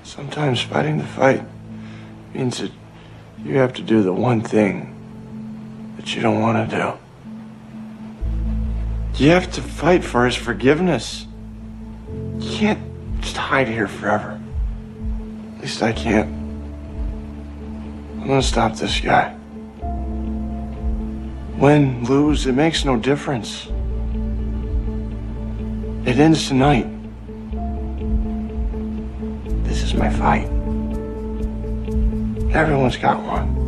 Sometimes fighting the fight means that you have to do the one thing that you don't want to do. You have to fight for his forgiveness. You can't just hide here forever. At least I can't. I'm gonna stop this guy. Win, lose, it makes no difference. It ends tonight. This is my fight. Everyone's got one.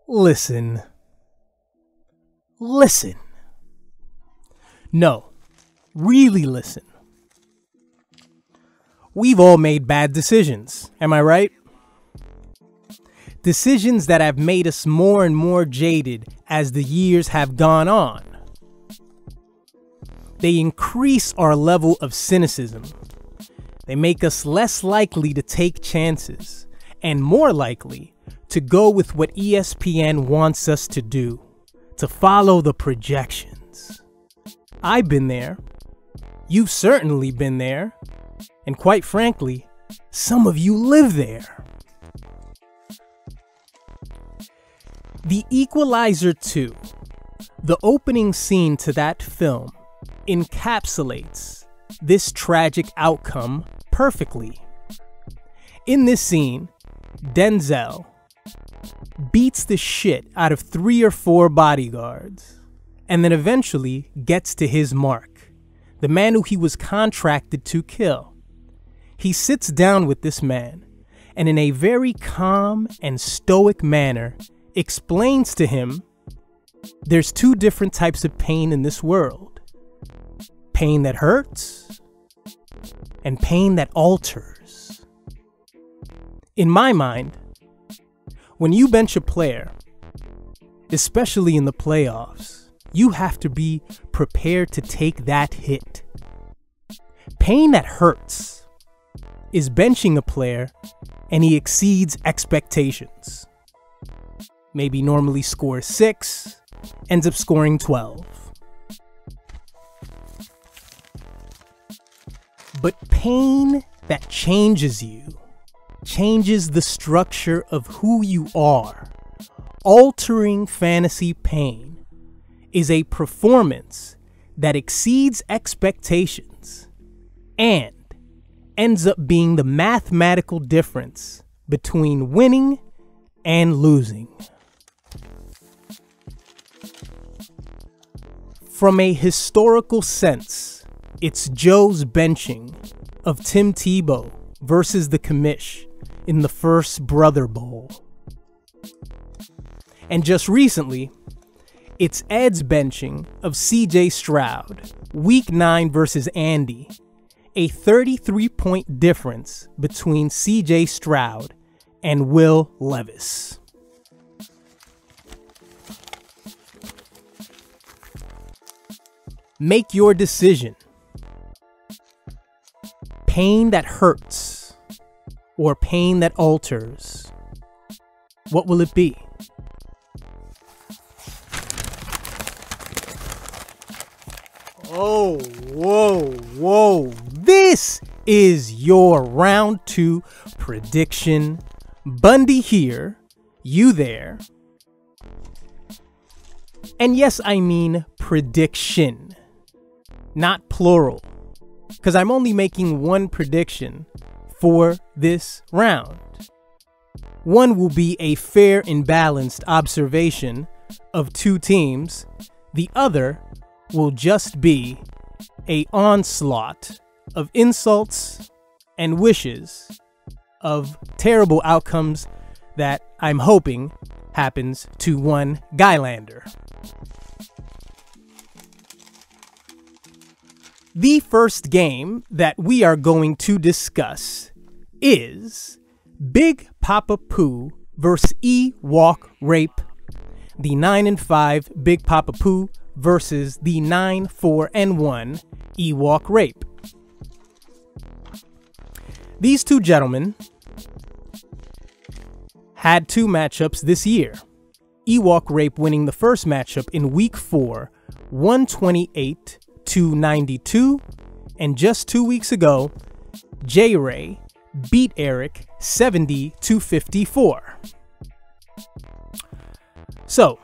Listen. Listen. No, really listen. We've all made bad decisions, am I right? Decisions that have made us more and more jaded as the years have gone on. They increase our level of cynicism. They make us less likely to take chances and more likely to go with what ESPN wants us to do, to follow the projections. I've been there. You've certainly been there. And quite frankly, some of you live there. The Equalizer 2, the opening scene to that film, encapsulates this tragic outcome perfectly. In this scene, Denzel beats the shit out of 3 or 4 bodyguards and then eventually gets to his mark, the man who he was contracted to kill. He sits down with this man and in a very calm and stoic manner explains to him there's 2 different types of pain in this world. Pain that hurts and pain that alters. In my mind, when you bench a player, especially in the playoffs, you have to be prepared to take that hit. Pain that hurts is benching a player and he exceeds expectations. Maybe normally scores 6, ends up scoring 12. But pain that changes you, changes the structure of who you are, altering fantasy pain, is a performance that exceeds expectations and ends up being the mathematical difference between winning and losing. From a historical sense, it's Joe's benching of Tim Tebow versus the Commish in the first Brother Bowl. And just recently, it's Ed's benching of CJ Stroud, Week 9 versus Andy, a 33-point difference between CJ Stroud and Will Levis. Make your decision. Pain that hurts or pain that alters. What will it be? Oh, whoa, whoa. This is your round 2 prediction. Bundy here, you there. And yes, I mean prediction, not plural, because I'm only making one prediction for this round. One will be a fair and balanced observation of 2 teams. The other will just be an onslaught of insults and wishes of terrible outcomes that I'm hoping happens to one Guylander. The first game that we are going to discuss is Big Papa Pooh versus Ewok Rape. The 9-5 Big Papa Pooh versus the 9-4-1 Ewok Rape. These 2 gentlemen had 2 matchups this year. Ewok Rape winning the first matchup in Week 4 128-92. And just 2 weeks ago, J-Ray beat Eric 70-54. So,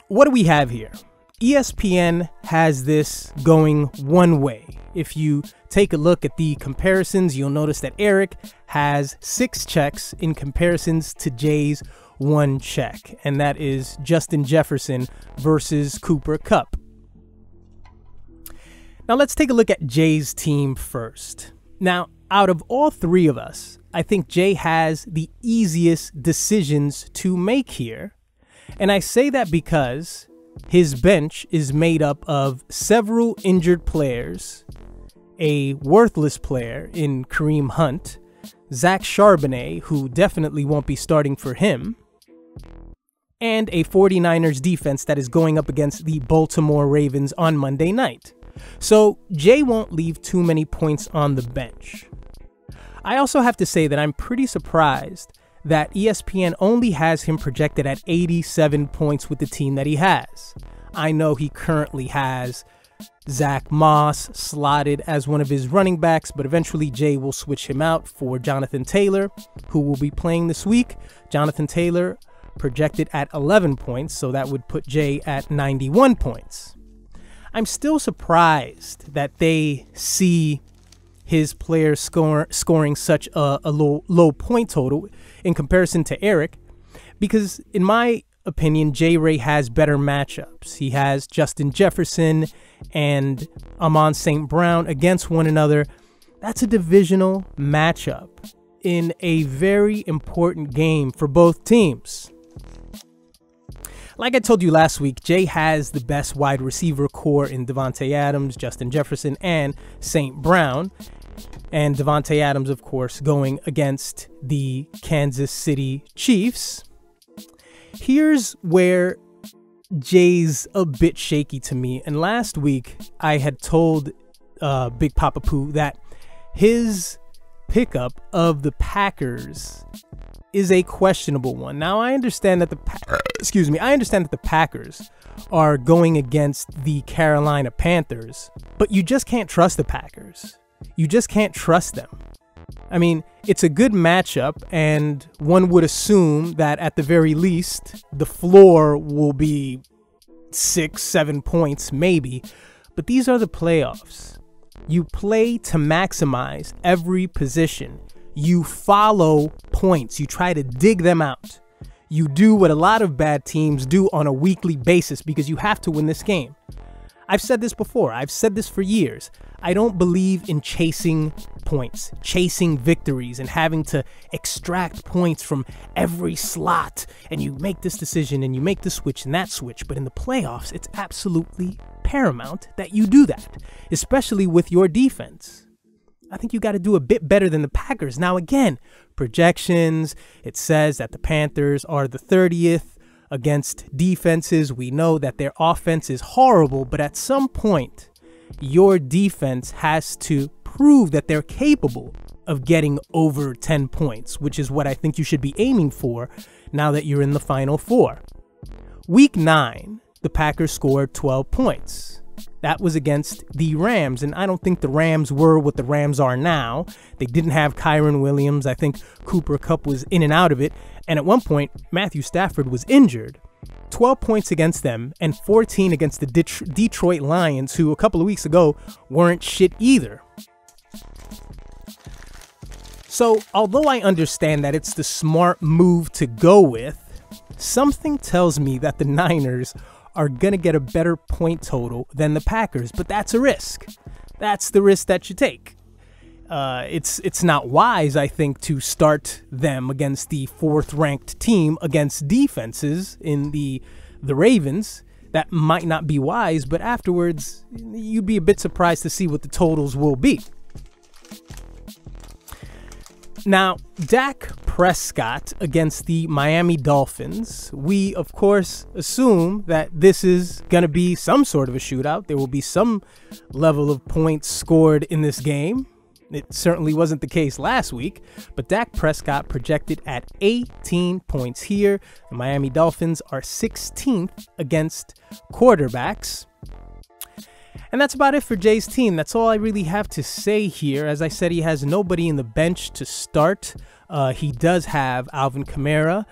what do we have here? ESPN has this going one way. If you take a look at the comparisons, you'll notice that Eric has 6 checks in comparisons to Jay's 1 check, and that is Justin Jefferson versus Cooper Kupp. Now let's take a look at Jay's team first. Now, out of all 3 of us, I think Jay has the easiest decisions to make here. And I say that because his bench is made up of several injured players, a worthless player in Kareem Hunt, Zach Charbonnet, who definitely won't be starting for him, and a 49ers defense that is going up against the Baltimore Ravens on Monday night. So Jay won't leave too many points on the bench. I also have to say that I'm pretty surprised that ESPN only has him projected at 87 points with the team that he has. I know he currently has Zach Moss slotted as one of his running backs, but eventually Jay will switch him out for Jonathan Taylor, who will be playing this week. Jonathan Taylor projected at 11 points, so that would put Jay at 91 points. I'm still surprised that they see his players scoring such a low point total in comparison to Eric, because in my opinion, J-Ray has better matchups. He has Justin Jefferson and Amon St. Brown against one another. That's a divisional matchup in a very important game for both teams. Like I told you last week, Jay has the best wide receiver core in Davante Adams, Justin Jefferson, and St. Brown. And Davante Adams, of course, going against the Kansas City Chiefs. Here's where Jay's a bit shaky to me. And last week, I had told Big Papa Pooh that his pickup of the Packers is a questionable one. Now, I understand that the Packers are going against the Carolina Panthers, but you just can't trust the Packers. You just can't trust them. I mean, it's a good matchup, and one would assume that at the very least, the floor will be 6-7 points, maybe. But these are the playoffs. You play to maximize every position. You follow points. You try to dig them out. You do what a lot of bad teams do on a weekly basis because you have to win this game. I've said this before. I've said this for years. I don't believe in chasing points, chasing victories, and having to extract points from every slot. And you make this decision and you make the switch and that switch. But in the playoffs, it's absolutely paramount that you do that, especially with your defense. I think you got to do a bit better than the Packers. Now, again, projections, it says that the Panthers are the 30th against defenses. We know that their offense is horrible, but at some point, your defense has to prove that they're capable of getting over 10 points, which is what I think you should be aiming for now that you're in the Final Four. Week 9, the Packers scored 12 points. That was against the Rams, and I don't think the Rams were what the Rams are now. They didn't have Kyren Williams. I think Cooper Kupp was in and out of it, and at one point, Matthew Stafford was injured. 12 points against them and 14 against the Detroit Lions, who a couple of weeks ago weren't shit either. So, although I understand that it's the smart move to go with, something tells me that the Niners are going to get a better point total than the Packers, but that's a risk. That's the risk that you take. It's not wise, I think, to start them against the 4th-ranked team against defenses in the Ravens. That might not be wise, but afterwards, you'd be a bit surprised to see what the totals will be. Now, Dak Prescott against the Miami Dolphins. We, of course, assume that this is going to be some sort of a shootout. There will be some level of points scored in this game. It certainly wasn't the case last week, but Dak Prescott projected at 18 points here. The Miami Dolphins are 16th against quarterbacks. And that's about it for Jay's team. That's all I really have to say here. As I said, he has nobody in the bench to start. He does have Alvin Kamara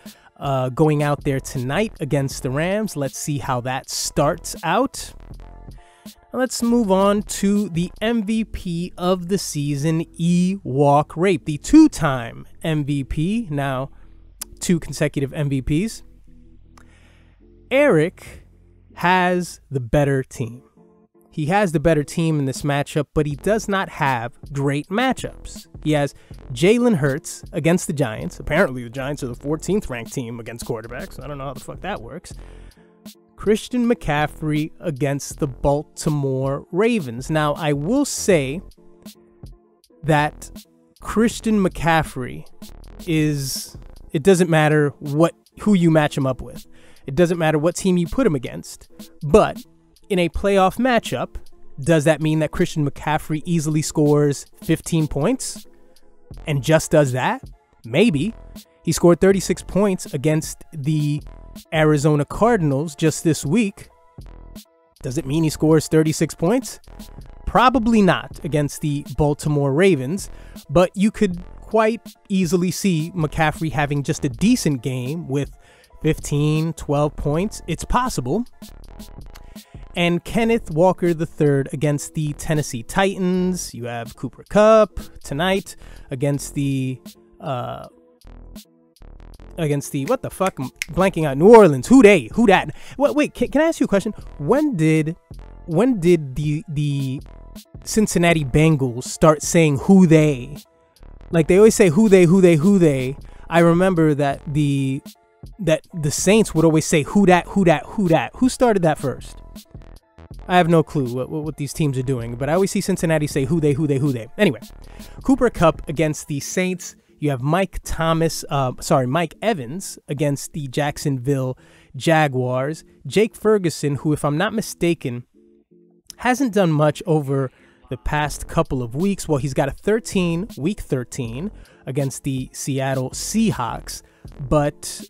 going out there tonight against the Rams. Let's see how that starts out. Let's move on to the MVP of the season, Ewok Rape, the two-time MVP, now 2 consecutive MVPs. Eric has the better team. He has the better team in this matchup, but he does not have great matchups. He has Jalen Hurts against the Giants. Apparently, the Giants are the 14th ranked team against quarterbacks. I don't know how the fuck that works. Christian McCaffrey against the Baltimore Ravens. Now, I will say that Christian McCaffrey it doesn't matter who you match him up with. It doesn't matter what team you put him against. But in a playoff matchup, does that mean that Christian McCaffrey easily scores 15 points and just does that? Maybe. He scored 36 points against the Arizona Cardinals just this week. Does it mean he scores 36 points? Probably not against the Baltimore Ravens, but you could quite easily see McCaffrey having just a decent game with 15, 12 points. It's possible. And Kenneth Walker III against the Tennessee Titans. You have Cooper Kupp tonight against the what the fuck? I'm blanking out. New Orleans. Who dat? Wait, can I ask you a question? When did the Cincinnati Bengals start saying who they? Like they always say who they. I remember that the Saints would always say who dat. Who started that first? I have no clue what these teams are doing, but I always see Cincinnati say who they. Anyway, Cooper Kupp against the Saints. You have Mike Evans against the Jacksonville Jaguars. Jake Ferguson, who, if I'm not mistaken, hasn't done much over the past couple of weeks. Well, he's got a week 13 against the Seattle Seahawks, but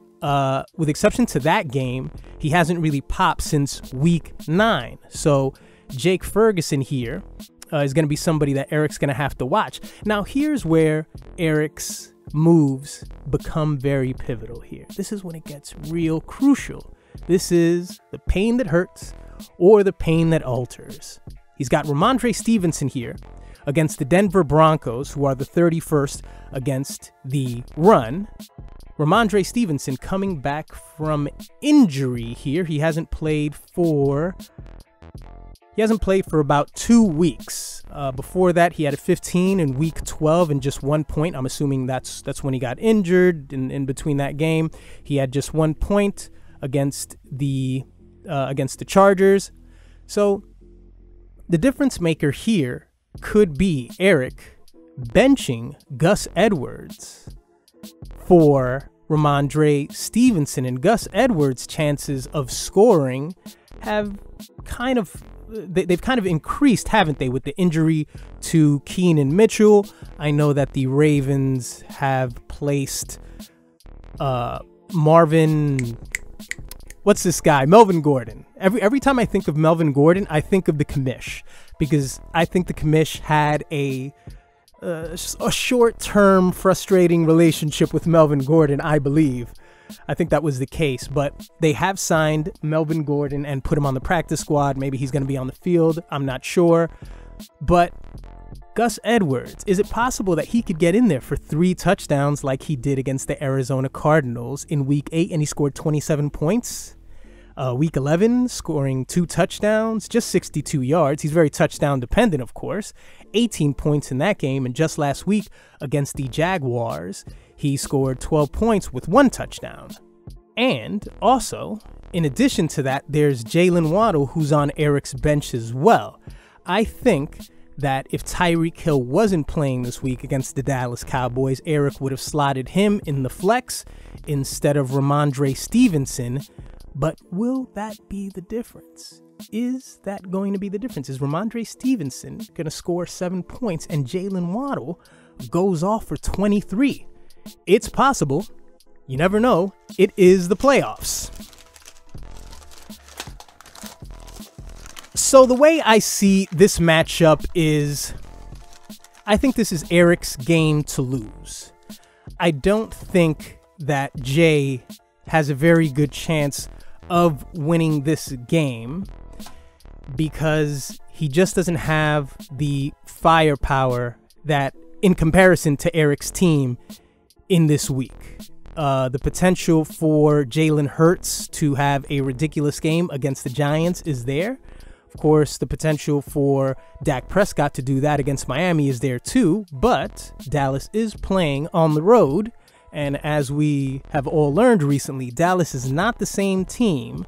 with exception to that game, he hasn't really popped since week 9. So Jake Ferguson here is going to be somebody that Eric's going to have to watch. Now, here's where Eric's moves become very pivotal here. This is when it gets real crucial. This is the pain that hurts or the pain that alters. He's got Ramondre Stevenson here against the Denver Broncos, who are the 31st against the run. Ramondre Stevenson coming back from injury here. He hasn't played for about 2 weeks. Before that, he had a 15 in week 12 and just 1 point. I'm assuming that's when he got injured. In between that game, he had just 1 point against the Chargers. So the difference maker here could be Eric benching Gus Edwards for Ramondre Stevenson, and Gus Edwards' chances of scoring have they've kind of increased, haven't they, with the injury to Keenan Mitchell. I know that the Ravens have placed Melvin Gordon. Every time I think of Melvin Gordon, I think of the commish, because I think the commish had a short-term frustrating relationship with Melvin Gordon, I believe. I think that was the case, but they have signed Melvin Gordon and put him on the practice squad. Maybe he's going to be on the field. I'm not sure. But Gus Edwards, is it possible that he could get in there for 3 touchdowns like he did against the Arizona Cardinals in week 8 and he scored 27 points? Week 11, scoring 2 touchdowns, just 62 yards. He's very touchdown dependent, of course. 18 points in that game. And just last week against the Jaguars, he scored 12 points with 1 touchdown. And also, in addition to that, there's Jalen Waddle, who's on Eric's bench as well. I think that if Tyreek Hill wasn't playing this week against the Dallas Cowboys, Eric would have slotted him in the flex instead of Ramondre Stevenson. But will that be the difference? Is that going to be the difference? Is Ramondre Stevenson going to score 7 points and Jalen Waddle goes off for 23? It's possible. You never know. It is the playoffs. So the way I see this matchup is, I think this is Eric's game to lose. I don't think that Jay has a very good chance of winning this game because he just doesn't have the firepower that, in comparison to Eric's team in this week. The potential for Jalen Hurts to have a ridiculous game against the Giants is there. Of course, the potential for Dak Prescott to do that against Miami is there too, but Dallas is playing on the road, and as we have all learned recently, Dallas is not the same team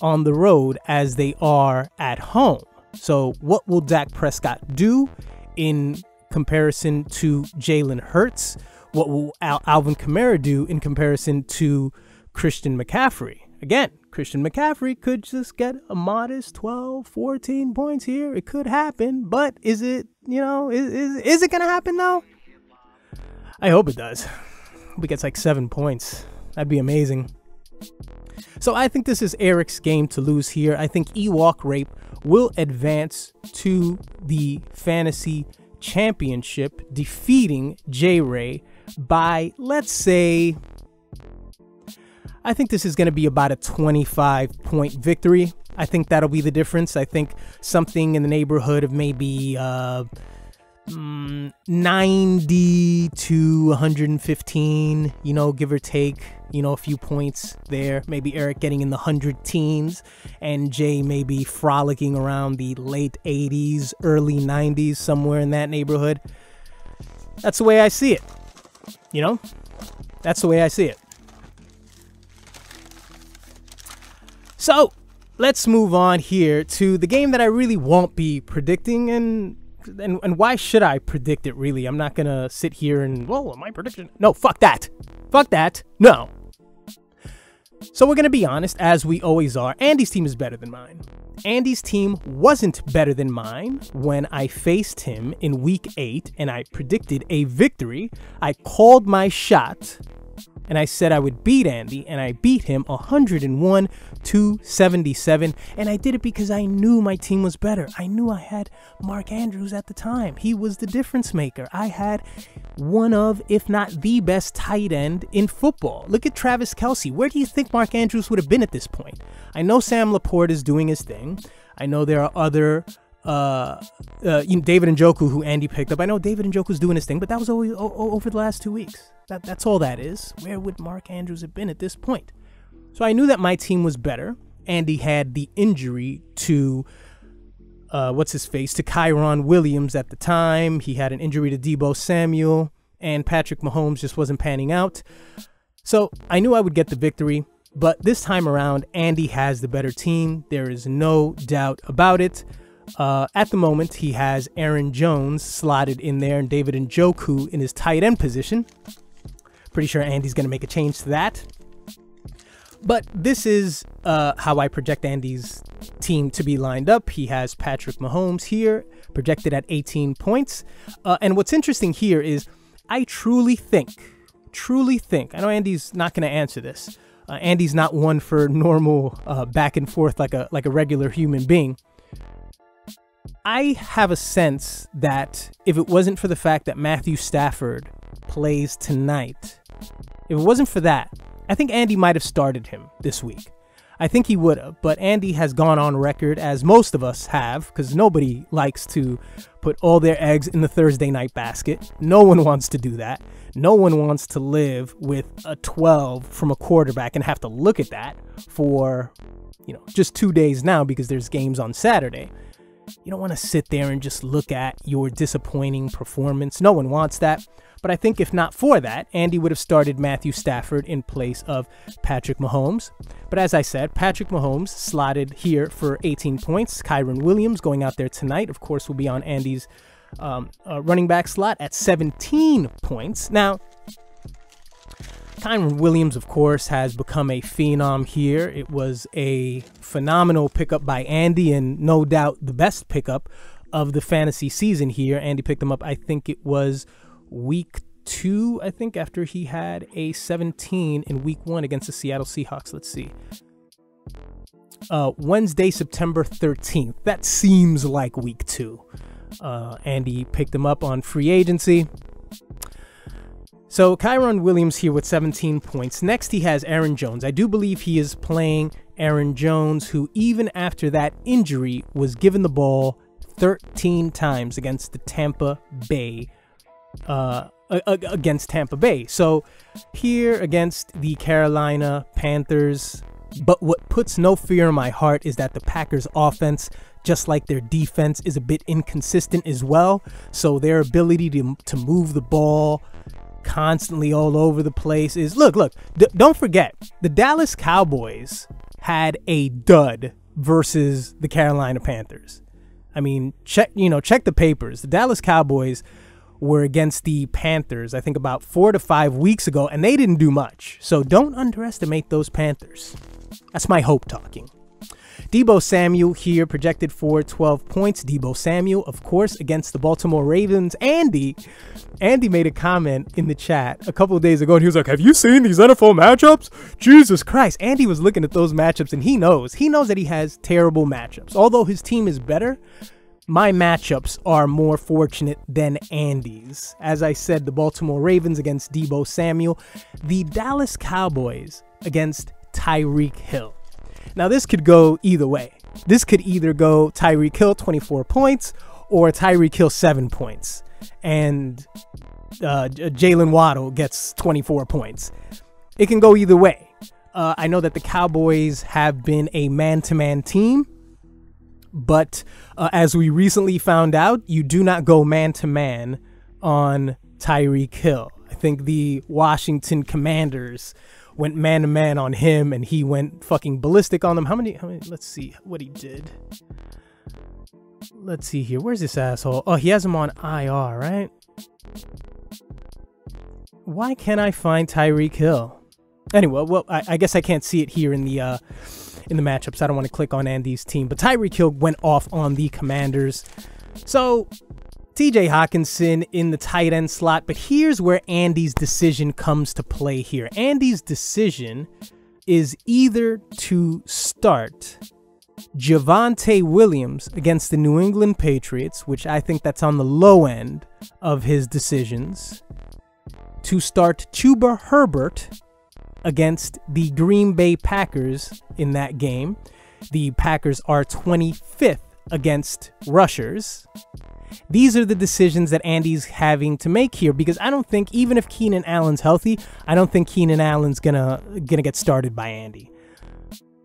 on the road as they are at home. So what will Dak Prescott do in comparison to Jalen Hurts? What will Alvin Kamara do in comparison to Christian McCaffrey? Again, Christian McCaffrey could just get a modest 12, 14 points here. It could happen, but is it, is it going to happen though? I hope it does. I hope it gets like 7 points. That'd be amazing. So I think this is Eric's game to lose here. I think Ewok Rape will advance to the fantasy championship, defeating J-Ray by, let's say, I think this is going to be about a 25-point victory. I think that'll be the difference. I think something in the neighborhood of maybe 90 to 115, give or take, a few points there. Maybe Eric getting in the 100 teens and Jay maybe frolicking around the late 80s, early 90s, somewhere in that neighborhood. That's the way I see it. That's the way I see it. So let's move on here to the game that I really won't be predicting. And why should I predict it, really? I'm not going to sit here and, my prediction. No, fuck that. Fuck that. No. So we're going to be honest, as we always are. Andy's team is better than mine. Andy's team wasn't better than mine when I faced him in week 8 and I predicted a victory. I called my shot and I said I would beat Andy, and I beat him 101-77, and I did it because I knew my team was better. I knew I had Mark Andrews at the time. He was the difference maker. I had one of, if not the best tight end in football. Look at Travis Kelce. Where do you think Mark Andrews would have been at this point? I know Sam Laporte is doing his thing. I know there are other David Njoku, who Andy picked up. I know David Njoku's doing his thing, but that was always over the last 2 weeks. That's all that is. Where would Mark Andrews have been at this point? So I knew that my team was better. Andy had the injury to, to Kyron Williams at the time. He had an injury to Deebo Samuel, and Patrick Mahomes just wasn't panning out. So I knew I would get the victory, but this time around, Andy has the better team. There is no doubt about it. At the moment, he has Aaron Jones slotted in there and David Njoku in his tight end position. Pretty sure Andy's going to make a change to that. But this is how I project Andy's team to be lined up. He has Patrick Mahomes here, projected at 18 points. And what's interesting here is I truly think, I know Andy's not going to answer this. Andy's not one for normal back and forth like a regular human being. I have a sense that if it wasn't for the fact that Matthew Stafford plays tonight, if it wasn't for that, I think Andy might have started him this week. I think he would have, but Andy has gone on record, as most of us have, because nobody likes to put all their eggs in the Thursday night basket. No one wants to do that. No one wants to live with a 12 from a quarterback and have to look at that for, just 2 days now because there's games on Saturday. You don't want to sit there and just look at your disappointing performance. No one wants that. But I think if not for that, Andy would have started Matthew Stafford in place of Patrick Mahomes. But as I said, Patrick Mahomes slotted here for 18 points. Kyron Williams going out there tonight, of course, will be on Andy's running back slot at 17 points. Now, Kyron Williams, of course, has become a phenom here. It was a phenomenal pickup by Andy and no doubt the best pickup of the fantasy season here. Andy picked him up, I think it was week 2, after he had a 17 in week 1 against the Seattle Seahawks. Let's see. Wednesday, September 13th. That seems like week 2. Andy picked him up on free agency. So Kyron Williams here with 17 points. Next, he has Aaron Jones. I do believe he is playing Aaron Jones, who even after that injury was given the ball 13 times against the Tampa Bay. Against Tampa Bay. So here against the Carolina Panthers. But what puts no fear in my heart is that the Packers offense, just like their defense, is a bit inconsistent as well. So their ability to move the ball constantly all over the place is look, don't forget the Dallas Cowboys had a dud versus the Carolina Panthers. I mean, check the papers. The Dallas Cowboys were against the Panthers, I think about 4 to 5 weeks ago, and they didn't do much. So don't underestimate those Panthers. That's my hope talking. Deebo Samuel here projected for 12 points. Deebo Samuel, of course, against the Baltimore Ravens. Andy made a comment in the chat a couple of days ago, and he was like, have you seen these NFL matchups? Jesus Christ. Andy was looking at those matchups, and he knows that he has terrible matchups. Although his team is better, my matchups are more fortunate than Andy's. As I said, the Baltimore Ravens against Deebo Samuel, the Dallas Cowboys against Tyreek Hill. Now, this could go either way. This could either go Tyreek Hill 24 points or Tyreek Hill 7 points. And Jalen Waddle gets 24 points. It can go either way. I know that the Cowboys have been a man-to-man team. But as we recently found out, you do not go man-to-man on Tyreek Hill. I think the Washington Commanders went man-to-man on him, and he went fucking ballistic on them. How many? Let's see what he did. Let's see here. Where's this asshole? Oh, he has him on IR, right? Why can't I find Tyreek Hill? Anyway, well, I guess I can't see it here in the matchups. I don't want to click on Andy's team, but Tyreek Hill went off on the Commanders. So TJ Hawkinson in the tight end slot, but here's where Andy's decision comes to play here. Andy's decision is either to start Javonte Williams against the New England Patriots, which I think that's on the low end of his decisions, to start Chuba Herbert against the Green Bay Packers in that game. The Packers are 25th against rushers. These are the decisions that Andy's having to make here, because I don't think, even if Keenan Allen's healthy, I don't think Keenan Allen's gonna get started by Andy.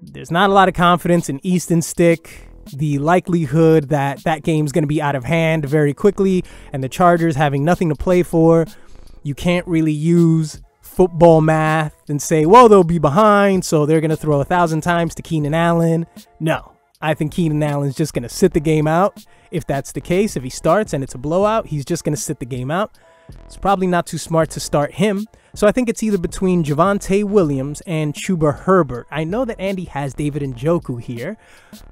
There's not a lot of confidence in Easton Stick. The likelihood that that game's gonna be out of hand very quickly, and the Chargers having nothing to play for, you can't really use football math and say, well, they'll be behind, so they're gonna throw 1,000 times to Keenan Allen. No, I think Keenan Allen's just gonna sit the game out. If that's the case, if he starts and it's a blowout, he's just going to sit the game out. It's probably not too smart to start him. So I think it's either between Javonte Williams and Chuba Herbert. I know that Andy has David Njoku here,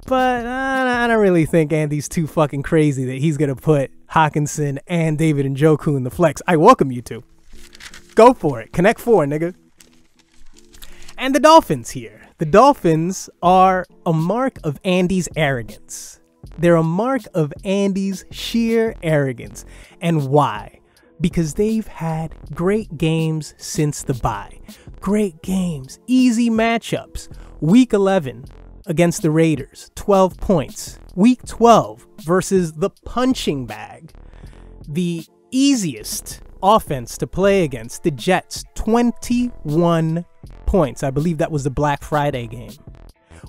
but I don't really think Andy's too fucking crazy that he's going to put Hawkinson and David Njoku in the flex. I welcome you to. Go for it. Connect 4, nigga. And the Dolphins here. The Dolphins are a mark of Andy's arrogance. They're a mark of Andy's sheer arrogance. And why? Because they've had great games since the bye. Great games. Easy matchups. Week 11 against the Raiders, 12 points. Week 12 versus the punching bag. The easiest offense to play against, the Jets, 21 points. I believe that was the Black Friday game.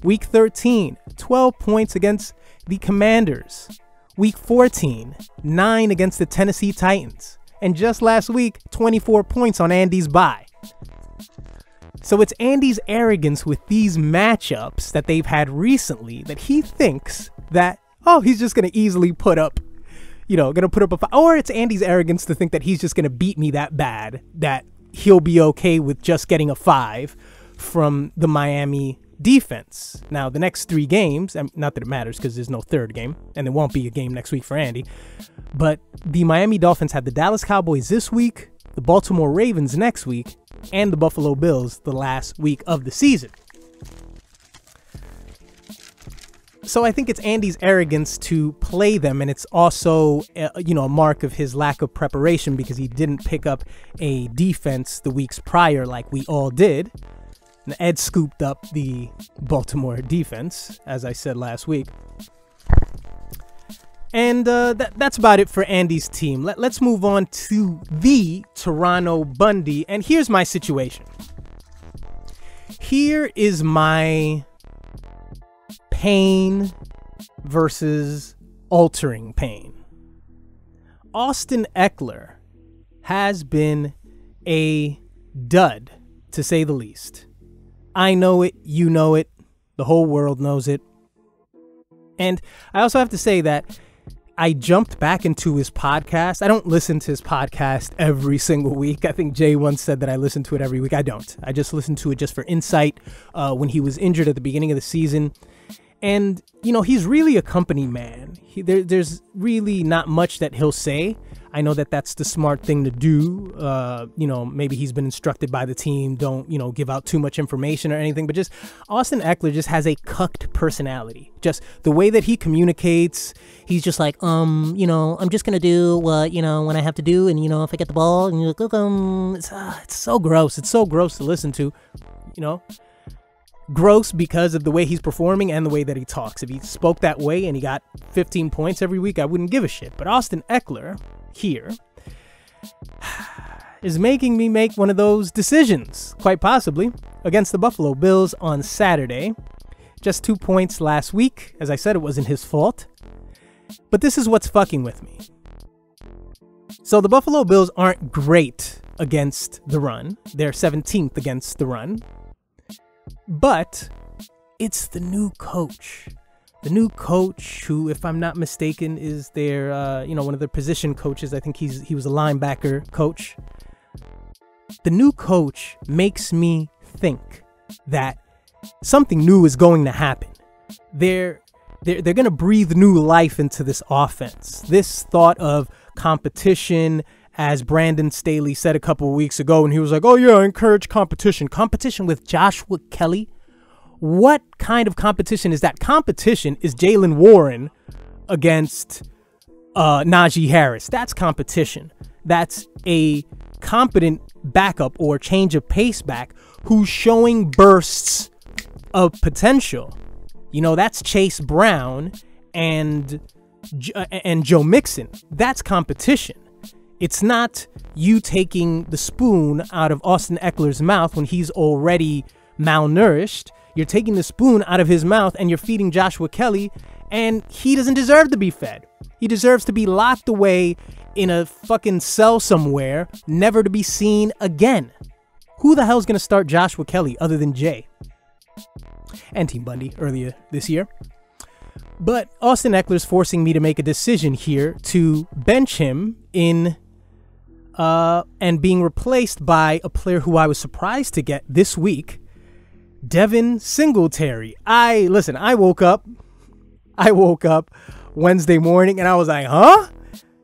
Week 13, 12 points against the Commanders. Week 14, 9 against the Tennessee Titans. And just last week, 24 points on Andy's bye. So it's Andy's arrogance with these matchups that they've had recently that he thinks that, oh, he's just going to easily put up, going to put up a, or it's Andy's arrogance to think that he's just going to beat me that bad, that he'll be okay with just getting a 5 from the Miami defense. Now, the next 3 games, not that it matters because there's no third game, and there won't be a game next week for Andy, but the Miami Dolphins have the Dallas Cowboys this week, the Baltimore Ravens next week, and the Buffalo Bills the last week of the season. So I think it's Andy's arrogance to play them, and it's also, a mark of his lack of preparation because he didn't pick up a defense the weeks prior like we all did. And Ed scooped up the Baltimore defense, as I said last week. And that's about it for Andy's team. Let's move on to the Toronto Bundy. And here's my situation. Here is my pain versus altering pain. Austin Ekeler has been a dud, to say the least. I know it, you know it, the whole world knows it. And I also have to say that I jumped back into his podcast. I don't listen to his podcast every single week. I think Jay once said that I listen to it every week. I don't. I just listen to it just for insight when he was injured at the beginning of the season. And, he's really a company man. There's really not much that he'll say. I know that that's the smart thing to do. Maybe he's been instructed by the team. Don't, give out too much information or anything. But just Austin Ekeler just has a cucked personality. Just the way that he communicates. He's just like, I'm just going to do what, when I have to do. And, if I get the ball, and it's so gross. It's so gross to listen to, Gross because of the way he's performing and the way that he talks. If he spoke that way and he got 15 points every week, I wouldn't give a shit. But Austin Ekeler here is making me make one of those decisions, quite possibly, against the Buffalo Bills on Saturday. Just 2 points last week. As I said, it wasn't his fault. But this is what's fucking with me. So the Buffalo Bills aren't great against the run. They're 17th against the run. But it's the new coach. The new coach who, if I'm not mistaken, is their, one of their position coaches. I think he was a linebacker coach. The new coach makes me think that something new is going to happen. They're going to breathe new life into this offense. This thought of competition, as Brandon Staley said a couple of weeks ago, and he was like, oh yeah, I encourage competition. Competition with Joshua Kelly? What kind of competition is that? Competition is Jaylen Warren against Najee Harris. That's competition. That's a competent backup or change of pace back who's showing bursts of potential. That's Chase Brown and Joe Mixon. That's competition. It's not you taking the spoon out of Austin Ekeler's mouth when he's already malnourished. You're taking the spoon out of his mouth and you're feeding Joshua Kelly, and he doesn't deserve to be fed. He deserves to be locked away in a fucking cell somewhere, never to be seen again. Who the hell's going to start Joshua Kelly other than Jay and Team Bundy earlier this year? But Austin Ekeler's forcing me to make a decision here to bench him in and being replaced by a player who I was surprised to get this week, Devin Singletary. I woke up Wednesday morning and I was like, huh?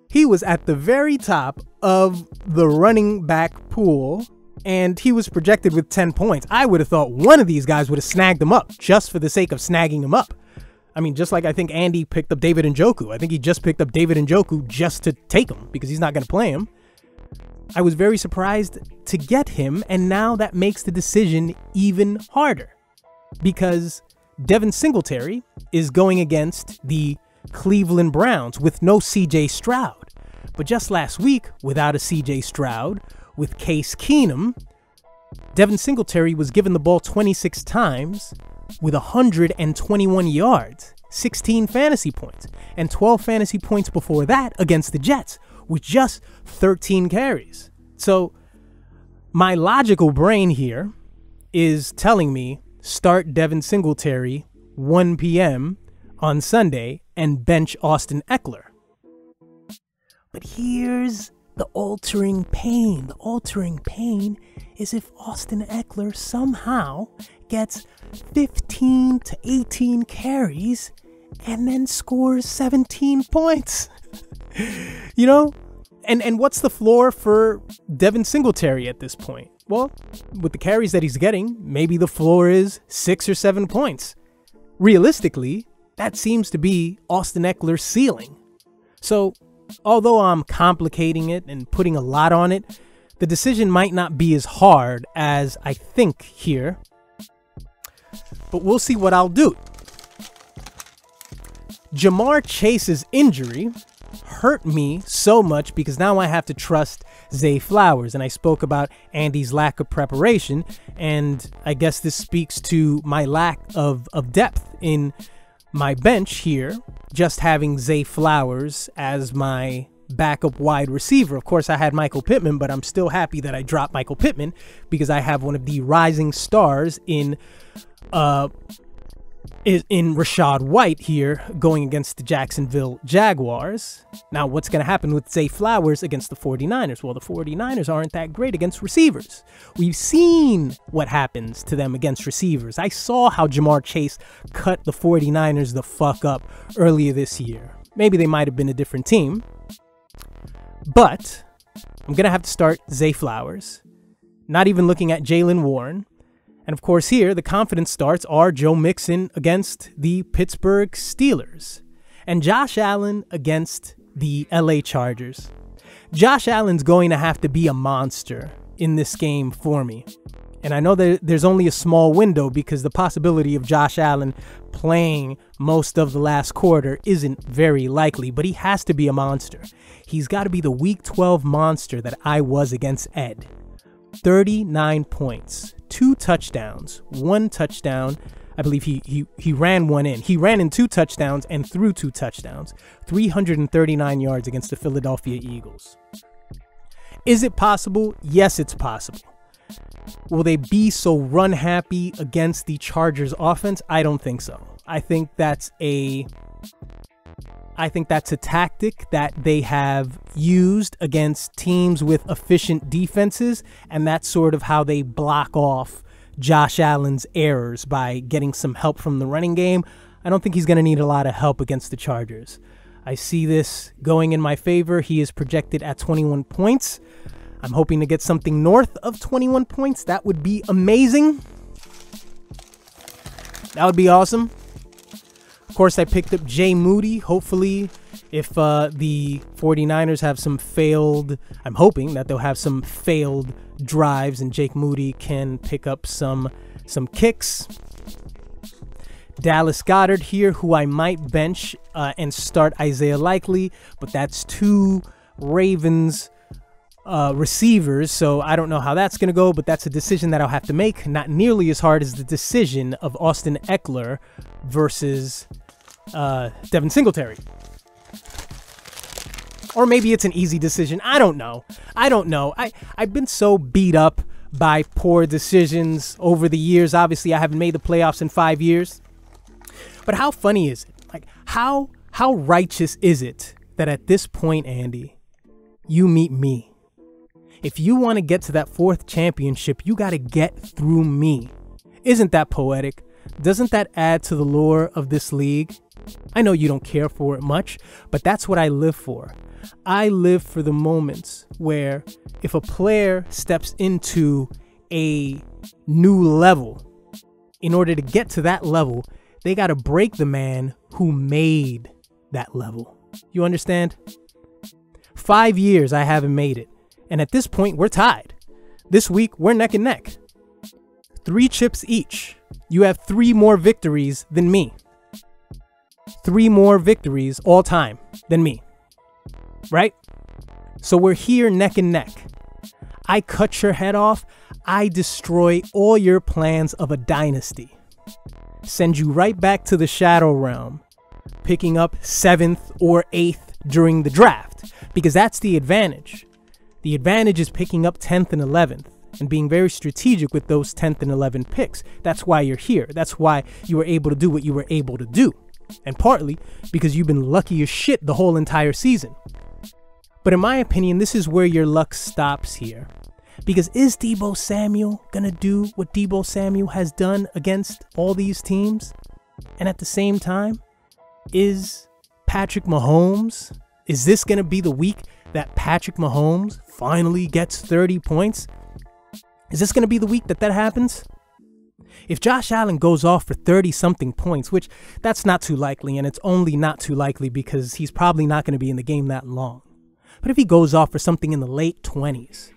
He was at the very top of the running back pool and he was projected with 10 points. I would have thought one of these guys would have snagged him up just for the sake of snagging him up. I mean, just like I think Andy picked up David Njoku. I think he just picked up David Njoku just to take him because he's not going to play him. I was very surprised to get him, and now that makes the decision even harder because Devin Singletary is going against the Cleveland Browns with no C.J. Stroud. But just last week, without a C.J. Stroud, with Case Keenum, Devin Singletary was given the ball 26 times with 121 yards, 16 fantasy points, and 12 fantasy points before that against the Jets with just 13 carries. So my logical brain here is telling me start Devin Singletary 1 p.m. on Sunday and bench Austin Ekeler. But here's the altering pain. The altering pain is if Austin Ekeler somehow gets 15 to 18 carries and then scores 17 points. And what's the floor for Devin Singletary at this point? Well, with the carries that he's getting, maybe the floor is 6 or 7 points. Realistically, That seems to be Austin Ekeler's ceiling. So, although I'm complicating it and putting a lot on it, the decision might not be as hard as I think here. But we'll see what I'll do. Ja'Marr Chase's injury hurt me so much because now I have to trust Zay Flowers. And I spoke about Andy's lack of preparation. And I guess this speaks to my lack of depth in my bench here, just having Zay Flowers as my backup wide receiver. Of course, I had Michael Pittman, but I'm still happy that I dropped Michael Pittman because I have one of the rising stars in Rachaad White here going against the Jacksonville Jaguars. Now, what's going to happen with Zay Flowers against the 49ers? Well, the 49ers aren't that great against receivers. We've seen what happens to them against receivers. I saw how Ja'Marr Chase cut the 49ers the fuck up earlier this year. Maybe they might have been a different team, but I'm going to have to start Zay Flowers. Not even looking at Jaylen Warren. And of course here, the confidence starts are Joe Mixon against the Pittsburgh Steelers and Josh Allen against the LA Chargers. Josh Allen's going to have to be a monster in this game for me. And I know that there's only a small window because the possibility of Josh Allen playing most of the last quarter isn't very likely, but he has to be a monster. He's got to be the Week 12 monster that I was against Ed. 39 points. 2 touchdowns, 1 touchdown. I believe he ran one in. He ran in 2 touchdowns and threw 2 touchdowns. 339 yards against the Philadelphia Eagles. Is it possible? Yes, it's possible. Will they be so run happy against the Chargers offense? I don't think so. I think that's a tactic that they have used against teams with efficient defenses, and that's sort of how they block off Josh Allen's errors by getting some help from the running game. I don't think he's going to need a lot of help against the Chargers. I see this going in my favor. He is projected at 21 points. I'm hoping to get something north of 21 points. That would be amazing. That would be awesome. Of course, I picked up Jay Moody. Hopefully, if the 49ers have some failed, I'm hoping that they'll have some failed drives and Jake Moody can pick up some kicks. Dallas Goedert here, who I might bench and start Isaiah Likely, but that's 2 Ravens receivers, so I don't know how that's going to go, but that's a decision that I'll have to make. Not nearly as hard as the decision of Austin Ekeler versus Devin Singletary. Or maybe it's an easy decision. I don't know. I've been so beat up by poor decisions over the years. Obviously, I haven't made the playoffs in 5 years. But how funny is it? Like, how righteous is it that at this point, Andy, you meet me? If you want to get to that 4th championship, you got to get through me. Isn't that poetic? Doesn't that add to the lore of this league? I know you don't care for it much, but that's what I live for. I live for the moments where if a player steps into a new level, in order to get to that level, they got to break the man who made that level. You understand? 5 years I haven't made it. And at this point, we're tied. This week, we're neck and neck. 3 chips each. You have 3 more victories than me. 3 more victories all time than me. Right? So we're here neck and neck. I cut your head off. I destroy all your plans of a dynasty. Send you right back to the Shadow Realm, picking up 7th or 8th during the draft. Because that's the advantage. The advantage is picking up 10th and 11th and being very strategic with those 10th and 11th picks. That's why you're here. That's why you were able to do what you were able to do. And partly because you've been lucky as shit the whole entire season. But in my opinion, this is where your luck stops here. Because is Deebo Samuel going to do what Deebo Samuel has done against all these teams? And at the same time, is Patrick Mahomes, is this going to be the week that Patrick Mahomes finally gets 30 points? Is this going to be the week that happens? If Josh Allen goes off for 30-something points, which that's not too likely, and it's only not too likely because he's probably not going to be in the game that long. But if he goes off for something in the late 20s,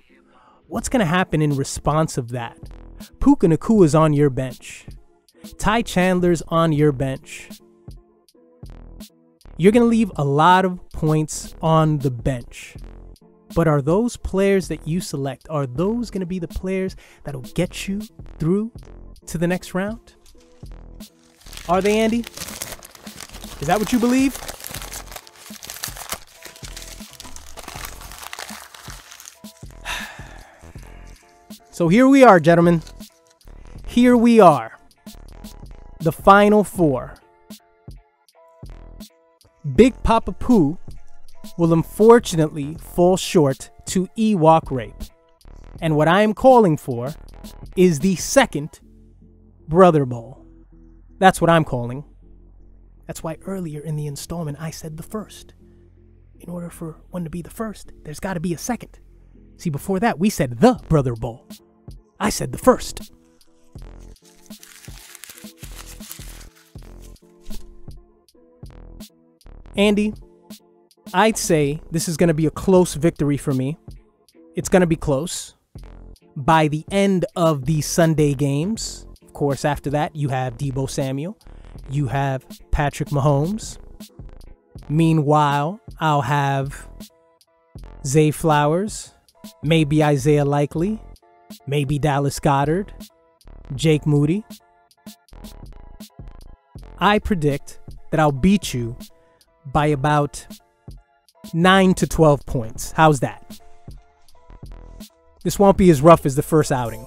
what's going to happen in response of that? Puka Nacua is on your bench. Ty Chandler's on your bench. You're going to leave a lot of points on the bench. But are those players that you select, are those going to be the players that'll get you through to the next round? Are they, Andy? Is that what you believe? So here we are, gentlemen. Here we are. The Final Four. Big Papa Pooh will unfortunately fall short to Ewok rape. And what I am calling for is the second Brother Bowl. That's what I'm calling. That's why earlier in the installment I said the first. In order for one to be the first, there's got to be a second. See, before that we said the Brother Bowl. I said the first. Andy, I'd say this is going to be a close victory for me. It's going to be close. By the end of the Sunday games, of course, after that, you have Deebo Samuel. You have Patrick Mahomes. Meanwhile, I'll have Zay Flowers, maybe Isaiah Likely, maybe Dallas Goedert, Jake Moody. I predict that I'll beat you by about 9 to 12 points. How's that? This won't be as rough as the first outing.